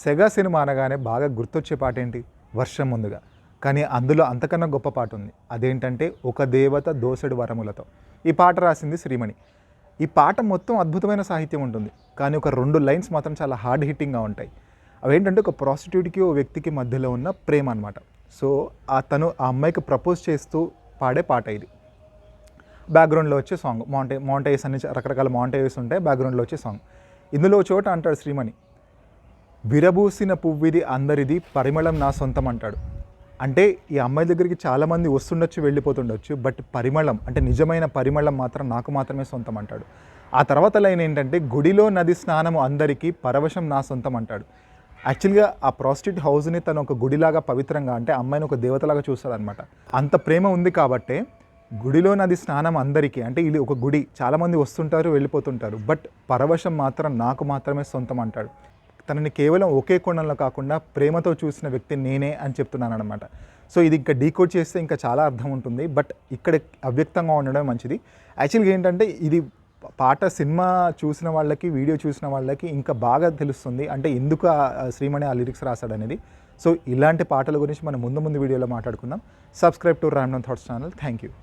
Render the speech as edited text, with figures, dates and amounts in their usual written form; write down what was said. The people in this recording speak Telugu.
సెగ సినిమా అనగానే బాగా గుర్తొచ్చే పాట ఏంటి? వర్షం ముందుగా. కానీ అందులో అంతకన్నా గొప్ప పాట ఉంది. అదేంటంటే ఒక దేవత దోసెడు వరములతో. ఈ పాట రాసింది శ్రీమణి. ఈ పాట మొత్తం అద్భుతమైన సాహిత్యం ఉంటుంది. కానీ ఒక 2 లైన్స్ మాత్రం చాలా హార్డ్ హిట్టింగ్‌గా ఉంటాయి. అవేంటంటే ఒక ప్రాస్టిట్యూట్‌కి, ఓ వ్యక్తికి మధ్యలో ఉన్న ప్రేమ అనమాట. సో, తను ఆ అమ్మాయికి ప్రపోజ్ చేస్తూ పాడే పాట ఇది. బ్యాక్‌గ్రౌండ్‌లో వచ్చే సాంగ్ మౌంటేజెస్ అన్ని రకరకాల మౌంటేజెస్ ఉంటాయి. బ్యాక్‌గ్రౌండ్‌లో వచ్చే సాంగ్. ఇందులో ఓ చోట అంటాడు శ్రీమణి, విరబూసిన పువ్విది అందరిది పరిమళం నా సొంతం అంటాడు. అంటే ఈ అమ్మాయి దగ్గరికి చాలామంది వస్తుండొచ్చు, వెళ్ళిపోతుండొచ్చు. బట్ పరిమళం అంటే నిజమైన పరిమళం మాత్రం నాకు మాత్రమే సొంతం అంటాడు. ఆ తర్వాత లైన్ ఏంటంటే, గుడిలో నది స్నానము అందరికీ పరవశం నా సొంతం అంటాడు. యాక్చువల్గా ఆ ప్రాస్టిట్యూట్ హౌస్ని తను ఒక గుడిలాగా పవిత్రంగా, అంటే అమ్మాయిని ఒక దేవతలాగా చూస్తాడనమాట. అంత ప్రేమ ఉంది కాబట్టే గుడిలో నది స్నానం అందరికీ, అంటే ఇది ఒక గుడి, చాలామంది వస్తుంటారు, వెళ్ళిపోతుంటారు. బట్ పరవశం మాత్రం నాకు మాత్రమే సొంతం అంటాడు. తనని కేవలం ఒకే కోణంలో కాకుండా ప్రేమతో చూసిన వ్యక్తి నేనే అని చెప్తున్నాను అనమాట. సో ఇది ఇంకా డీకోడ్ చేస్తే ఇంకా చాలా అర్థం ఉంటుంది. బట్ ఇక్కడ అవ్యక్తంగా ఉండడం మంచిది. యాక్చువల్గా ఏంటంటే ఇది పాట సినిమా చూసిన వాళ్ళకి, వీడియో చూసిన వాళ్ళకి ఇంకా బాగా తెలుస్తుంది. అంటే ఎందుకు శ్రీమణి ఆ లిరిక్స్ రాశాడనేది. సో ఇలాంటి పాటల గురించి మనం ముందు వీడియోలో మాట్లాడుకుందాం. Subscribe to random thoughts channel. Thank you.